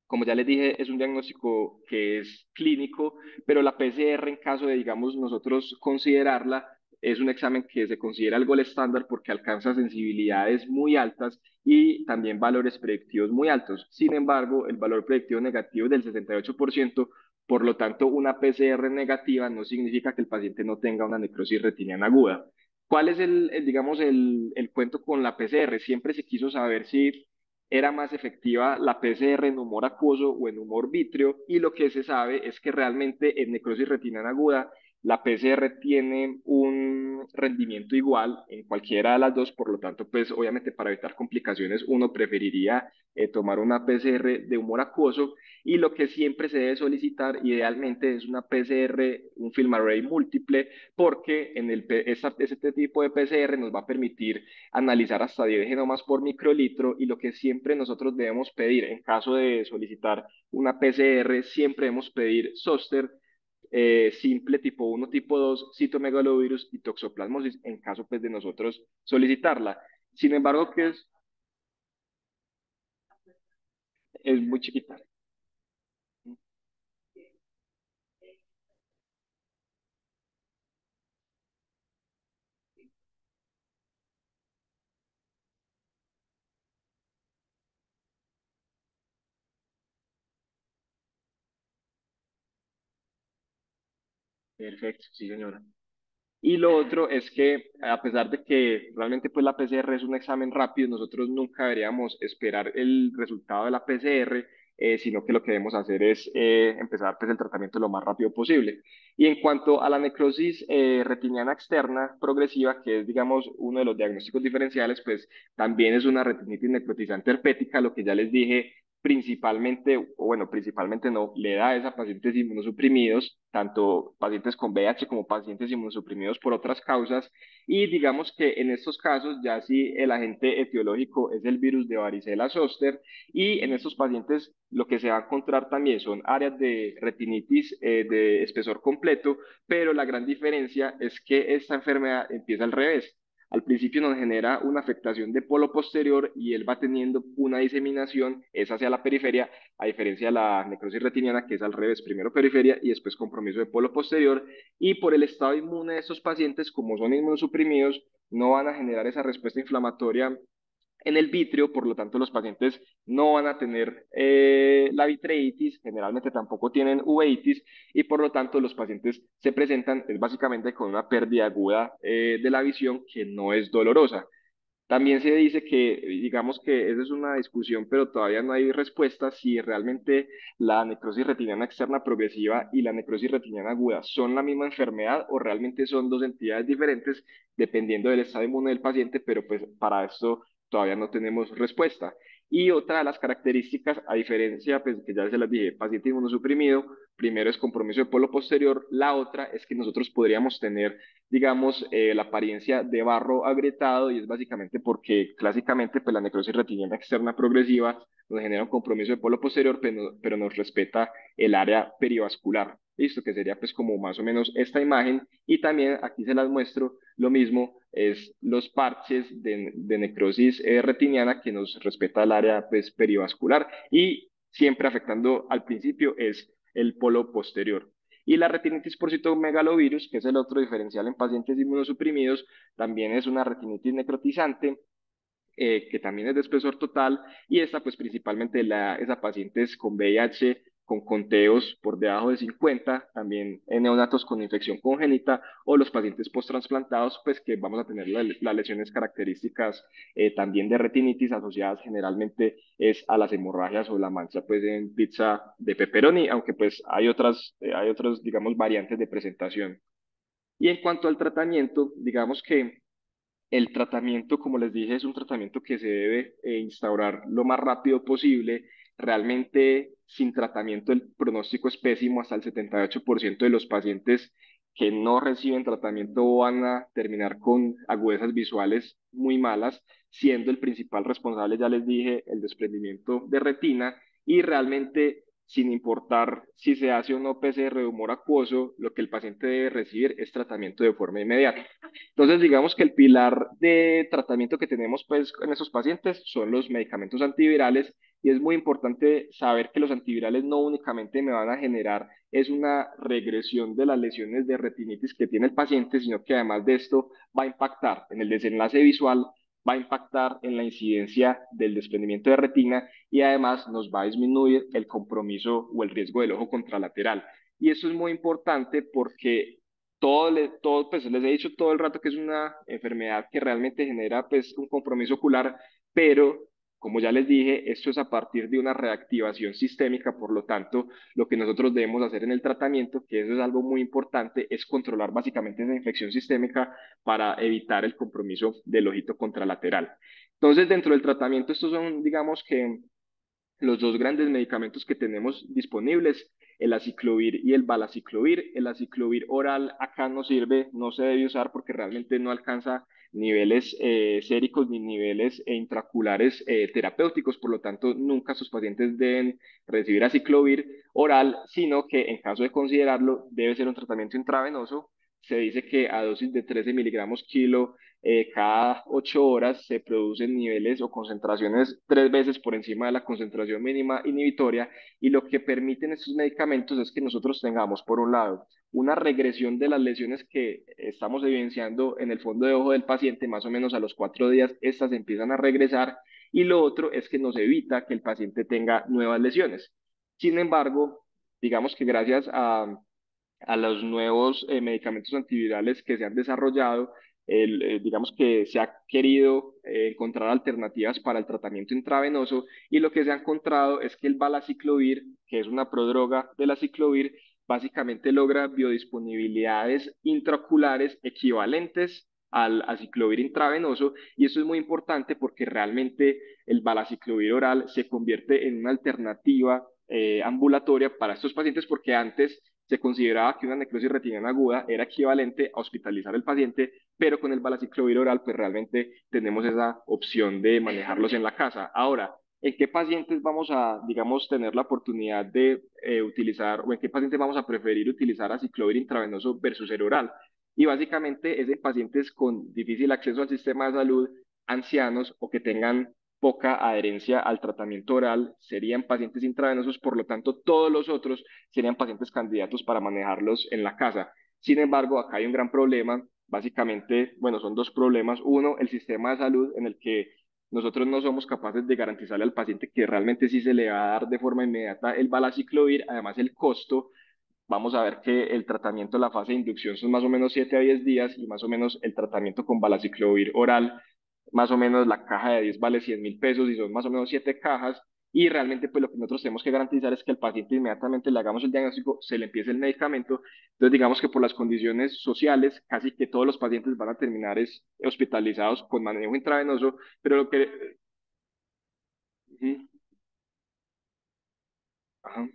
Como ya les dije, es un diagnóstico que es clínico, pero la PCR, en caso de, digamos, nosotros considerarla, es un examen que se considera el gold estándar porque alcanza sensibilidades muy altas y también valores predictivos muy altos. Sin embargo, el valor predictivo negativo es del 68%, por lo tanto, una PCR negativa no significa que el paciente no tenga una necrosis retiniana aguda. ¿Cuál es digamos, el cuento con la PCR? Siempre se quiso saber si era más efectiva la PCR en humor acuoso o en humor vítreo, y lo que se sabe es que realmente en necrosis retiniana aguda la PCR tiene un rendimiento igual en cualquiera de las dos. Por lo tanto, pues obviamente para evitar complicaciones uno preferiría tomar una PCR de humor acuoso, y lo que siempre se debe solicitar idealmente es una PCR, un film array múltiple, porque este tipo de PCR nos va a permitir analizar hasta 10 genomas por microlitro, y lo que siempre nosotros debemos pedir en caso de solicitar una PCR, siempre debemos pedir zóster simple tipo 1, tipo 2, citomegalovirus y toxoplasmosis en caso pues de nosotros solicitarla. Sin embargo, que es muy chiquita. Perfecto, sí señora. Y lo otro es que, a pesar de que realmente pues la PCR es un examen rápido, nosotros nunca deberíamos esperar el resultado de la PCR, sino que lo que debemos hacer es empezar pues el tratamiento lo más rápido posible. Y en cuanto a la necrosis retiniana externa progresiva, que es, digamos, uno de los diagnósticos diferenciales, pues también es una retinitis necrotizante herpética, lo que ya les dije, principalmente, o bueno, principalmente no, le da es a pacientes inmunosuprimidos, tanto pacientes con VIH como pacientes inmunosuprimidos por otras causas, y digamos que en estos casos ya sí el agente etiológico es el virus de varicela zoster, y en estos pacientes lo que se va a encontrar también son áreas de retinitis de espesor completo, pero la gran diferencia es que esta enfermedad empieza al revés. Al principio nos genera una afectación de polo posterior y él va teniendo una diseminación, es hacia la periferia, a diferencia de la necrosis retiniana, que es al revés, primero periferia y después compromiso de polo posterior. Y por el estado inmune de estos pacientes, como son inmunosuprimidos, no van a generar esa respuesta inflamatoria en el vitrio, por lo tanto los pacientes no van a tener la vitreitis, generalmente tampoco tienen uveitis, y por lo tanto los pacientes se presentan es básicamente con una pérdida aguda de la visión que no es dolorosa. También se dice que, digamos que esa es una discusión, pero todavía no hay respuesta si realmente la necrosis retiniana externa progresiva y la necrosis retiniana aguda son la misma enfermedad o realmente son dos entidades diferentes dependiendo del estado inmune del paciente, pero pues para esto todavía no tenemos respuesta. Y otra de las características, a diferencia, pues que ya se las dije, paciente inmunosuprimido, primero es compromiso de polo posterior, la otra es que nosotros podríamos tener, digamos, la apariencia de barro agrietado, y es básicamente porque clásicamente pues, la necrosis retiniana externa progresiva nos genera un compromiso de polo posterior, pero nos respeta el área perivascular. Listo, que sería pues como más o menos esta imagen, y también aquí se las muestro, lo mismo es los parches de necrosis retiniana que nos respeta el área pues perivascular, y siempre afectando al principio es el polo posterior. Y la retinitis por citomegalovirus, que es el otro diferencial en pacientes inmunosuprimidos, también es una retinitis necrotizante, que también es de espesor total, y esta pues principalmente es a pacientes con VIH con conteos por debajo de 50, también en neonatos con infección congénita o los pacientes post-transplantados, pues que vamos a tener las lesiones características también de retinitis asociadas generalmente es a las hemorragias o la mancha pues en pizza de pepperoni, aunque pues hay otras digamos variantes de presentación. Y en cuanto al tratamiento, digamos que el tratamiento, como les dije, es un tratamiento que se debe instaurar lo más rápido posible. realmente sin tratamiento el pronóstico es pésimo. Hasta el 78% de los pacientes que no reciben tratamiento van a terminar con agudezas visuales muy malas, siendo el principal responsable, ya les dije, el desprendimiento de retina. Y realmente, sin importar si se hace o no PCR de humor acuoso, lo que el paciente debe recibir es tratamiento de forma inmediata. Entonces, digamos que el pilar de tratamiento que tenemos pues en esos pacientes son los medicamentos antivirales, y es muy importante saber que los antivirales no únicamente me van a generar es una regresión de las lesiones de retinitis que tiene el paciente, sino que además de esto va a impactar en el desenlace visual, va a impactar en la incidencia del desprendimiento de retina, y además nos va a disminuir el compromiso o el riesgo del ojo contralateral. Y eso es muy importante porque pues les he dicho todo el rato que es una enfermedad que realmente genera pues un compromiso ocular, pero como ya les dije, esto es a partir de una reactivación sistémica. Por lo tanto, lo que nosotros debemos hacer en el tratamiento, que eso es algo muy importante, es controlar básicamente esa infección sistémica para evitar el compromiso del ojito contralateral. Entonces, dentro del tratamiento, estos son, digamos que, los dos grandes medicamentos que tenemos disponibles, el aciclovir y el balaciclovir. El aciclovir oral acá no sirve, no se debe usar porque realmente no alcanza niveles séricos ni niveles intraculares terapéuticos. Por lo tanto, nunca sus pacientes deben recibir aciclovir oral, sino que en caso de considerarlo, debe ser un tratamiento intravenoso. Se dice que a dosis de 13 miligramos kilo cada 8 horas se producen niveles o concentraciones 3 veces por encima de la concentración mínima inhibitoria, y lo que permiten estos medicamentos es que nosotros tengamos, por un lado, una regresión de las lesiones que estamos evidenciando en el fondo de ojo del paciente. Más o menos a los 4 días estas empiezan a regresar, y lo otro es que nos evita que el paciente tenga nuevas lesiones. Sin embargo, digamos que gracias a los nuevos medicamentos antivirales que se han desarrollado, digamos que se ha querido encontrar alternativas para el tratamiento intravenoso, y lo que se ha encontrado es que el balaciclovir, que es una prodroga del aciclovir, básicamente logra biodisponibilidades intraoculares equivalentes al aciclovir intravenoso, y eso es muy importante porque realmente el balaciclovir oral se convierte en una alternativa ambulatoria para estos pacientes, porque antes se consideraba que una necrosis retiniana aguda era equivalente a hospitalizar al paciente, pero con el balaciclovir oral pues realmente tenemos esa opción de manejarlos en la casa. Ahora, ¿en qué pacientes vamos a, digamos, tener la oportunidad de utilizar, o en qué pacientes vamos a preferir utilizar aciclovir intravenoso versus el oral? Y básicamente es en pacientes con difícil acceso al sistema de salud, ancianos o que tengan poca adherencia al tratamiento oral, serían pacientes intravenosos. Por lo tanto, todos los otros serían pacientes candidatos para manejarlos en la casa. Sin embargo, acá hay un gran problema. Básicamente, bueno, son dos problemas. Uno, el sistema de salud, en el que nosotros no somos capaces de garantizarle al paciente que realmente sí se le va a dar de forma inmediata el balaciclovir. Además, el costo, vamos a ver que el tratamiento, la fase de inducción son más o menos 7 a 10 días, y más o menos el tratamiento con balaciclovir oral, más o menos la caja de 10 vale 100.000 pesos y son más o menos 7 cajas. Y realmente pues lo que nosotros tenemos que garantizar es que al paciente inmediatamente le hagamos el diagnóstico, se le empiece el medicamento. Entonces digamos que por las condiciones sociales casi que todos los pacientes van a terminar hospitalizados con manejo intravenoso, pero lo que... Ujú. Ajá,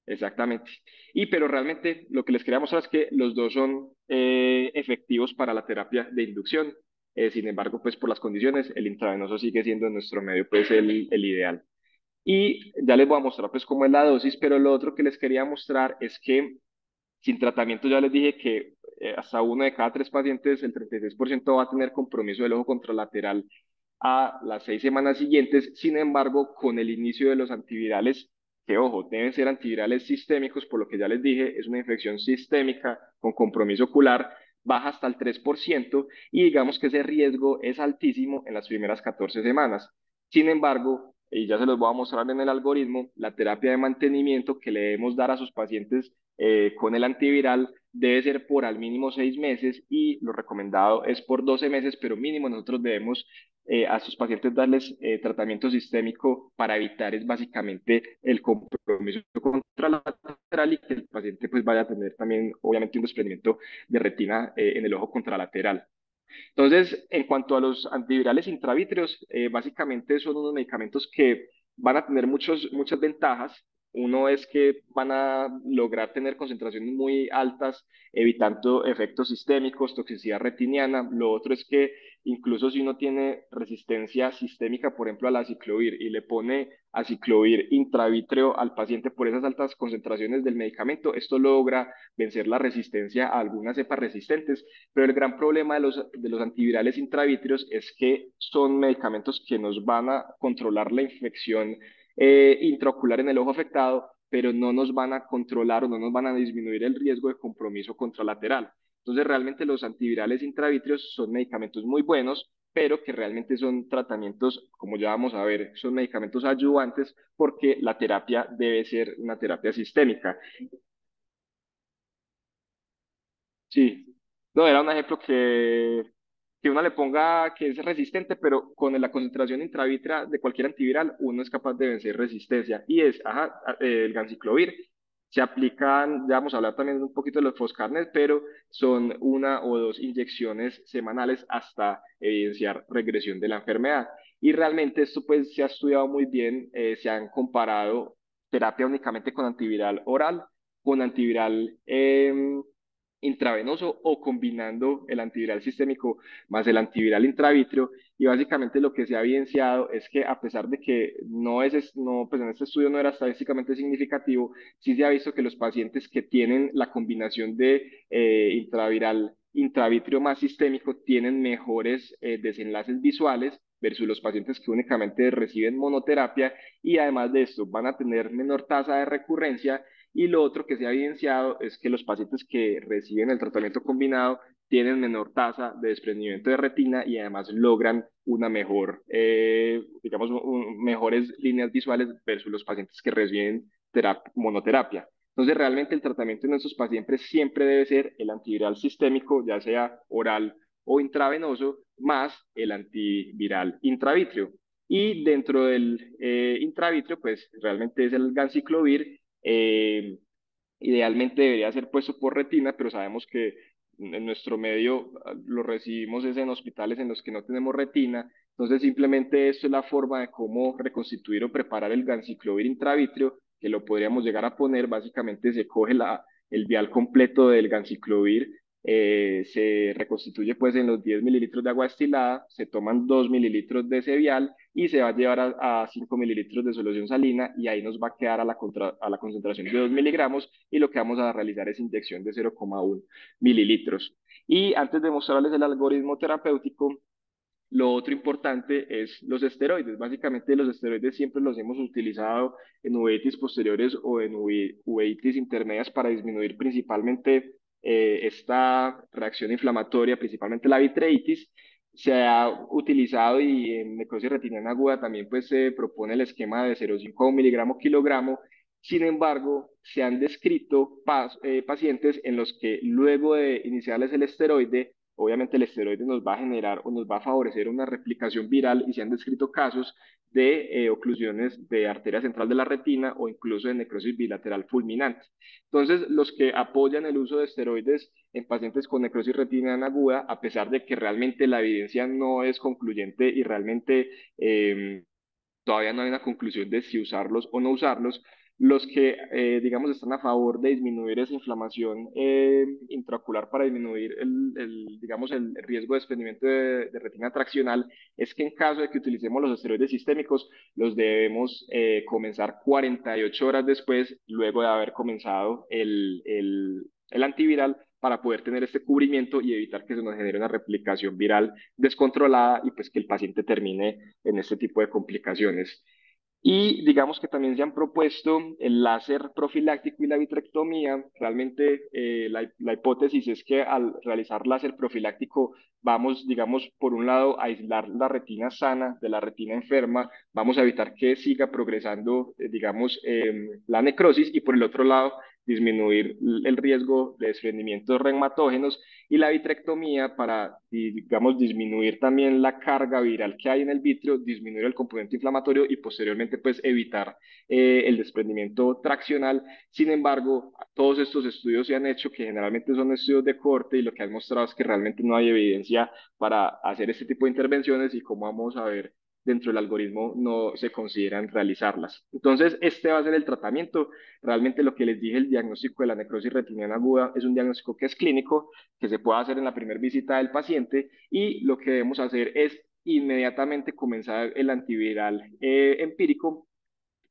exactamente. Y pero realmente lo que les quería mostrar es que los dos son efectivos para la terapia de inducción. Sin embargo, pues por las condiciones, el intravenoso sigue siendo nuestro medio, pues el ideal. Y ya les voy a mostrar pues cómo es la dosis, pero lo otro que les quería mostrar es que sin tratamiento ya les dije que hasta uno de cada 3 pacientes, el 36% va a tener compromiso del ojo contralateral a las 6 semanas siguientes. Sin embargo, con el inicio de los antivirales, que ojo, deben ser antivirales sistémicos, por lo que ya les dije, es una infección sistémica con compromiso ocular, baja hasta el 3%, y digamos que ese riesgo es altísimo en las primeras 14 semanas. Sin embargo, y ya se los voy a mostrar en el algoritmo, la terapia de mantenimiento que le debemos dar a sus pacientes con el antiviral debe ser por al mínimo 6 meses, y lo recomendado es por 12 meses, pero mínimo nosotros debemos a sus pacientes darles tratamiento sistémico para evitar es básicamente el compromiso contralateral, y que el paciente pues vaya a tener también obviamente un desprendimiento de retina en el ojo contralateral. Entonces, en cuanto a los antivirales intravítreos, básicamente son unos medicamentos que van a tener muchas ventajas. Uno es que van a lograr tener concentraciones muy altas, evitando efectos sistémicos, toxicidad retiniana. Lo otro es que incluso si uno tiene resistencia sistémica, por ejemplo, al aciclovir, y le pone aciclovir intravítreo al paciente por esas altas concentraciones del medicamento, esto logra vencer la resistencia a algunas cepas resistentes. Pero el gran problema de los antivirales intravítreos es que son medicamentos que nos van a controlar la infección intraocular en el ojo afectado, pero no nos van a controlar o no nos van a disminuir el riesgo de compromiso contralateral. Entonces, realmente los antivirales intravítreos son medicamentos muy buenos, pero que realmente son tratamientos, como ya vamos a ver, son medicamentos ayudantes porque la terapia debe ser una terapia sistémica. Sí, no, era un ejemplo que uno le ponga que es resistente, pero con la concentración intravítrea de cualquier antiviral, uno es capaz de vencer resistencia. Y es, el ganciclovir. Se aplican, ya vamos a hablar también un poquito de los foscarnet, pero son una o dos inyecciones semanales hasta evidenciar regresión de la enfermedad. Y realmente esto pues se ha estudiado muy bien, se han comparado terapia únicamente con antiviral oral, con antiviral intravenoso o combinando el antiviral sistémico más el antiviral intravítreo. Y básicamente lo que se ha evidenciado es que a pesar de que no, pues en este estudio no era estadísticamente significativo, sí se ha visto que los pacientes que tienen la combinación de intraviral intravítrea más sistémico tienen mejores desenlaces visuales versus los pacientes que únicamente reciben monoterapia, y además de esto van a tener menor tasa de recurrencia. Y lo otro que se ha evidenciado es que los pacientes que reciben el tratamiento combinado tienen menor tasa de desprendimiento de retina y además logran una mejor, digamos, mejores líneas visuales versus los pacientes que reciben monoterapia. Entonces, realmente el tratamiento en estos pacientes siempre debe ser el antiviral sistémico, ya sea oral o intravenoso, más el antiviral intravítreo. Y dentro del intravítreo, pues realmente es el ganciclovir. Idealmente debería ser puesto por retina, pero sabemos que en nuestro medio lo recibimos es en hospitales en los que no tenemos retina. Entonces, simplemente esto es la forma de cómo reconstituir o preparar el ganciclovir intravítreo, que lo podríamos llegar a poner. Básicamente se coge el vial completo del ganciclovir, se reconstituye pues en los 10 mililitros de agua destilada, se toman 2 mililitros de ese vial y se va a llevar a 5 mililitros de solución salina, y ahí nos va a quedar a la concentración de 2 miligramos, y lo que vamos a realizar es inyección de 0,1 mililitros. Y antes de mostrarles el algoritmo terapéutico, lo otro importante es los esteroides. Básicamente los esteroides siempre los hemos utilizado en uveitis posteriores o en uveitis intermedias para disminuir principalmente esta reacción inflamatoria, principalmente la vitreitis. Se ha utilizado, y en necrosis retiniana aguda también pues se propone el esquema de 0,5 a 1 miligramo kilogramo. Sin embargo, se han descrito pacientes en los que luego de iniciarles el esteroide, obviamente el esteroide nos va a generar o nos va a favorecer una replicación viral, y se han descrito casos de oclusiones de arteria central de la retina o incluso de necrosis bilateral fulminante. Entonces, los que apoyan el uso de esteroides en pacientes con necrosis retiniana aguda, a pesar de que realmente la evidencia no es concluyente y realmente todavía no hay una conclusión de si usarlos o no usarlos, los que, digamos, están a favor de disminuir esa inflamación intraocular para disminuir digamos, el riesgo de desprendimiento de retina traccional, es que en caso de que utilicemos los esteroides sistémicos, los debemos comenzar 48 horas después, luego de haber comenzado el antiviral, para poder tener este cubrimiento y evitar que se nos genere una replicación viral descontrolada y pues que el paciente termine en este tipo de complicaciones. Y digamos que también se han propuesto el láser profiláctico y la vitrectomía. Realmente la hipótesis es que al realizar láser profiláctico vamos, digamos, por un lado a aislar la retina sana de la retina enferma, vamos a evitar que siga progresando, digamos, la necrosis, y por el otro lado disminuir el riesgo de desprendimientos reumatógenos, y la vitrectomía para, digamos, disminuir también la carga viral que hay en el vitrio, disminuir el componente inflamatorio y posteriormente pues evitar el desprendimiento traccional. Sin embargo, todos estos estudios se han hecho, que generalmente son estudios de corte, y lo que han mostrado es que realmente no hay evidencia para hacer este tipo de intervenciones, y como vamos a ver dentro del algoritmo no se consideran realizarlas. Entonces, este va a ser el tratamiento. Realmente lo que les dije, el diagnóstico de la necrosis retiniana aguda es un diagnóstico que es clínico, que se puede hacer en la primera visita del paciente y lo que debemos hacer es inmediatamente comenzar el antiviral empírico,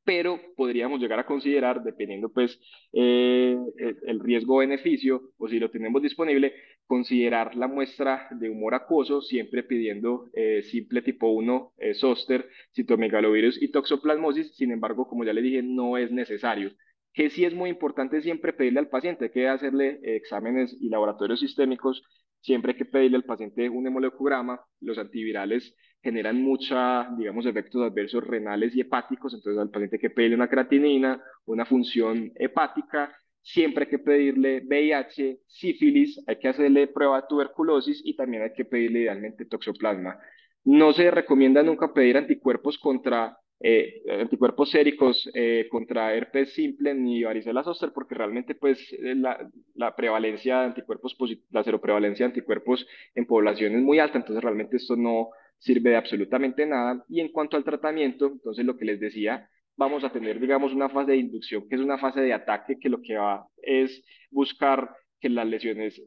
pero podríamos llegar a considerar, dependiendo pues el riesgo-beneficio o si lo tenemos disponible, considerar la muestra de humor acuoso, siempre pidiendo simple tipo 1, zóster, citomegalovirus y toxoplasmosis. Sin embargo, como ya le dije, no es necesario. Que sí es muy importante siempre pedirle al paciente, hay que hacerle exámenes y laboratorios sistémicos, siempre hay que pedirle al paciente un hemolecograma, los antivirales generan mucha, digamos, efectos adversos renales y hepáticos, entonces al paciente hay que pedirle una creatinina, una función hepática, siempre hay que pedirle VIH, sífilis, hay que hacerle prueba de tuberculosis y también hay que pedirle idealmente toxoplasma. No se recomienda nunca pedir anticuerpos contra anticuerpos séricos contra herpes simple ni varicela zoster porque realmente pues la prevalencia de anticuerpos, la seroprevalencia de anticuerpos en población es muy alta, entonces realmente esto no sirve de absolutamente nada. Y en cuanto al tratamiento, entonces lo que les decía, vamos a tener, digamos, una fase de inducción, que es una fase de ataque, que lo que va es buscar que las lesiones,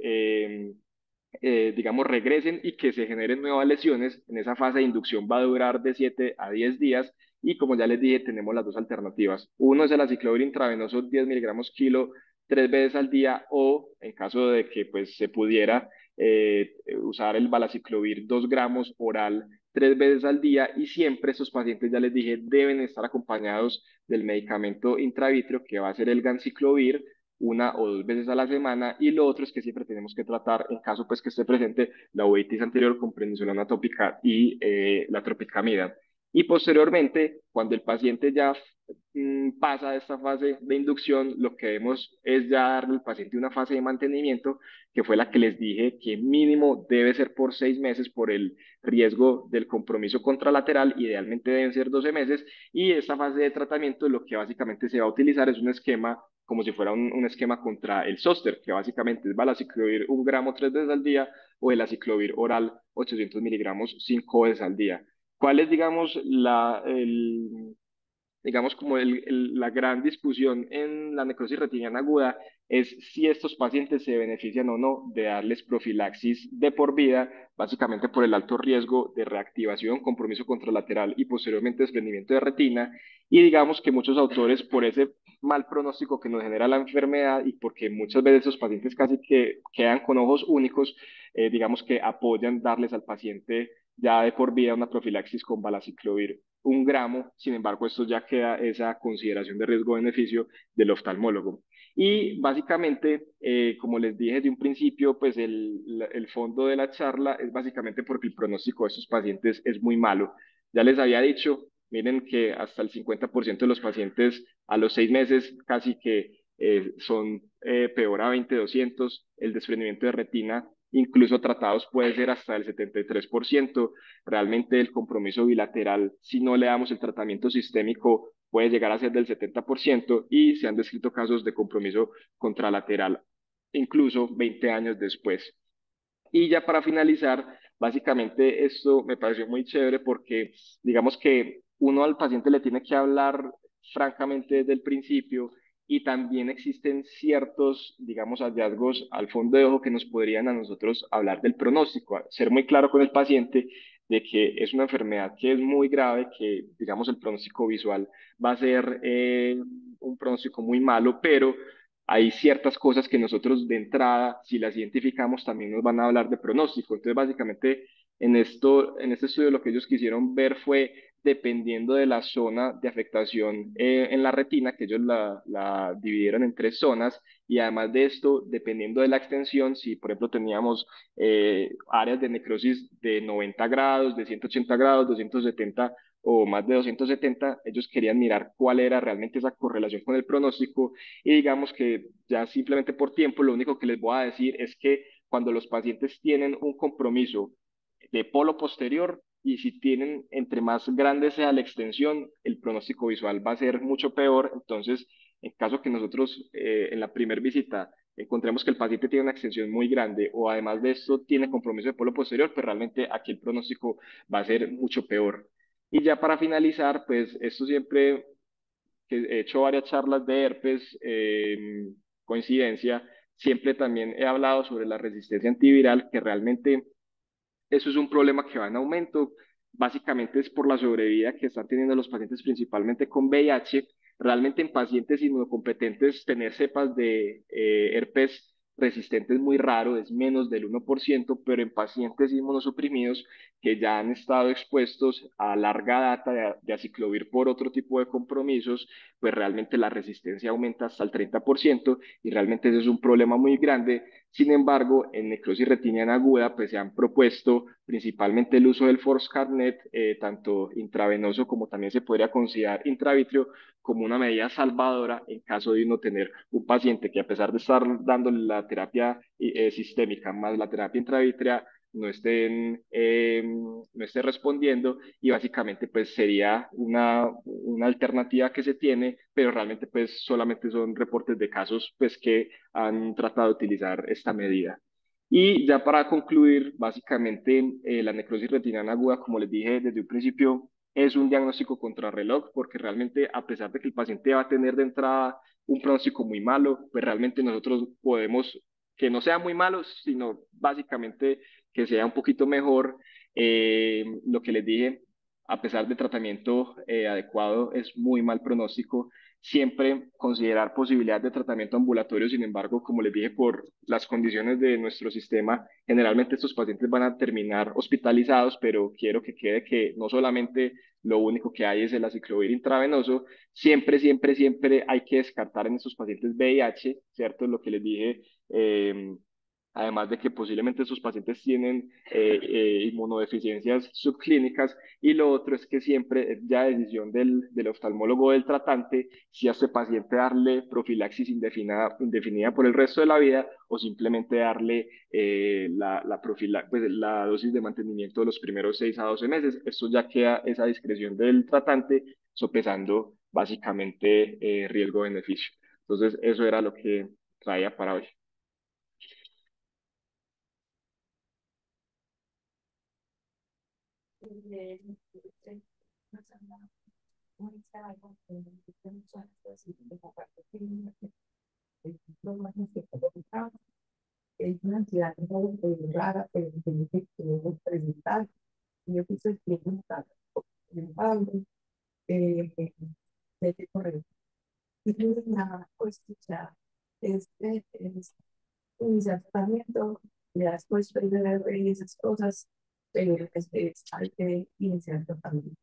digamos, regresen y que se generen nuevas lesiones. En esa fase de inducción va a durar de 7 a 10 días. Y como ya les dije, tenemos las dos alternativas. Uno es el aciclovir intravenoso 10 miligramos kilo 3 veces al día o en caso de que pues, se pudiera usar el balaciclovir 2 gramos oral 3 veces al día y siempre estos pacientes, ya les dije, deben estar acompañados del medicamento intravítrea que va a ser el ganciclovir 1 o 2 veces a la semana y lo otro es que siempre tenemos que tratar en caso pues que esté presente la uveitis anterior con prednisolona tópica y la tropicamida. Y posteriormente, cuando el paciente ya pasa de esta fase de inducción, lo que vemos es ya darle al paciente una fase de mantenimiento, que fue la que les dije que mínimo debe ser por 6 meses por el riesgo del compromiso contralateral, idealmente deben ser 12 meses, y esta fase de tratamiento lo que básicamente se va a utilizar es un esquema como si fuera un esquema contra el zóster, que básicamente es valaciclovir 1 gramo 3 veces al día o el aciclovir oral 800 miligramos 5 veces al día. ¿Cuál es, digamos, digamos, como la gran discusión en la necrosis retiniana aguda es si estos pacientes se benefician o no de darles profilaxis de por vida, básicamente por el alto riesgo de reactivación, compromiso contralateral y posteriormente desprendimiento de retina. Y digamos que muchos autores, por ese mal pronóstico que nos genera la enfermedad y porque muchas veces esos pacientes casi que quedan con ojos únicos, digamos que apoyan darles al paciente ya de por vida una profilaxis con balaciclovir 1 gramo, sin embargo, esto ya queda esa consideración de riesgo-beneficio del oftalmólogo. Y básicamente, como les dije de un principio, pues el fondo de la charla es básicamente porque el pronóstico de estos pacientes es muy malo. Ya les había dicho, miren que hasta el 50% de los pacientes a los 6 meses casi que son peor a 20/200, el desprendimiento de retina incluso tratados puede ser hasta el 73%. Realmente el compromiso bilateral, si no le damos el tratamiento sistémico, puede llegar a ser del 70% y se han descrito casos de compromiso contralateral incluso 20 años después. Y ya para finalizar, básicamente esto me pareció muy chévere porque digamos que uno al paciente le tiene que hablar francamente desde el principio y también existen ciertos, digamos, hallazgos al fondo de ojo que nos podrían a nosotros hablar del pronóstico, ser muy claro con el paciente de que es una enfermedad que es muy grave, que digamos el pronóstico visual va a ser un pronóstico muy malo, pero hay ciertas cosas que nosotros de entrada, si las identificamos, también nos van a hablar de pronóstico. Entonces, básicamente, en este estudio lo que ellos quisieron ver fue, dependiendo de la zona de afectación en la retina, que ellos la dividieron en 3 zonas, y además de esto, dependiendo de la extensión, si por ejemplo teníamos áreas de necrosis de 90 grados, de 180 grados, 270 o más de 270, ellos querían mirar cuál era realmente esa correlación con el pronóstico y digamos que ya simplemente por tiempo, lo único que les voy a decir es que cuando los pacientes tienen un compromiso de polo posterior y si tienen, entre más grande sea la extensión, el pronóstico visual va a ser mucho peor. Entonces, en caso que nosotros en la primera visita encontremos que el paciente tiene una extensión muy grande o además de esto tiene compromiso de polo posterior, pues realmente aquí el pronóstico va a ser mucho peor. Y ya para finalizar, pues esto siempre, que he hecho varias charlas de herpes, coincidencia, siempre también he hablado sobre la resistencia antiviral, que realmente eso es un problema que va en aumento. Básicamente es por la sobrevida que están teniendo los pacientes principalmente con VIH. Realmente en pacientes inmunocompetentes tener cepas de herpes resistente es muy raro, es menos del 1%, pero en pacientes inmunosuprimidos que ya han estado expuestos a larga data de aciclovir por otro tipo de compromisos, pues realmente la resistencia aumenta hasta el 30% y realmente eso es un problema muy grande. Sin embargo, en necrosis retiniana aguda, pues se han propuesto principalmente el uso del Forscarnet, tanto intravenoso como también se podría considerar intravitrio, como una medida salvadora en caso de uno tener un paciente que a pesar de estar dándole la terapia sistémica más la terapia intravítrea, no esté respondiendo y básicamente pues sería una alternativa que se tiene, pero realmente pues solamente son reportes de casos pues que han tratado de utilizar esta medida. Y ya para concluir, básicamente la necrosis retiniana aguda, como les dije desde un principio, es un diagnóstico contrarreloj porque realmente a pesar de que el paciente va a tener de entrada un pronóstico muy malo, pues realmente nosotros podemos que no sea muy malo, sino básicamente que sea un poquito mejor. Lo que les dije, a pesar de tratamiento adecuado, es muy mal pronóstico. Siempre considerar posibilidad de tratamiento ambulatorio, sin embargo, como les dije, por las condiciones de nuestro sistema, generalmente estos pacientes van a terminar hospitalizados, pero quiero que quede que no solamente lo único que hay es el aciclovir intravenoso, siempre, siempre, siempre hay que descartar en estos pacientes VIH, ¿cierto? Lo que les dije, además de que posiblemente estos pacientes tienen inmunodeficiencias subclínicas, y lo otro es que siempre es ya decisión del oftalmólogo del tratante si a este paciente darle profilaxis indefinida por el resto de la vida o simplemente darle pues, la dosis de mantenimiento de los primeros 6 a 12 meses. Esto ya queda esa discreción del tratante, sopesando básicamente riesgo-beneficio. Entonces, eso era lo que traía para hoy. Es una entidad muy rara, pero que queremos presentar. Y yo quise preguntar, Pablo, eh, de qué correo. Y pues nada, pues ya, es iniciar tratamiento, ya después ver esas cosas, pero hay que iniciar tratamiento.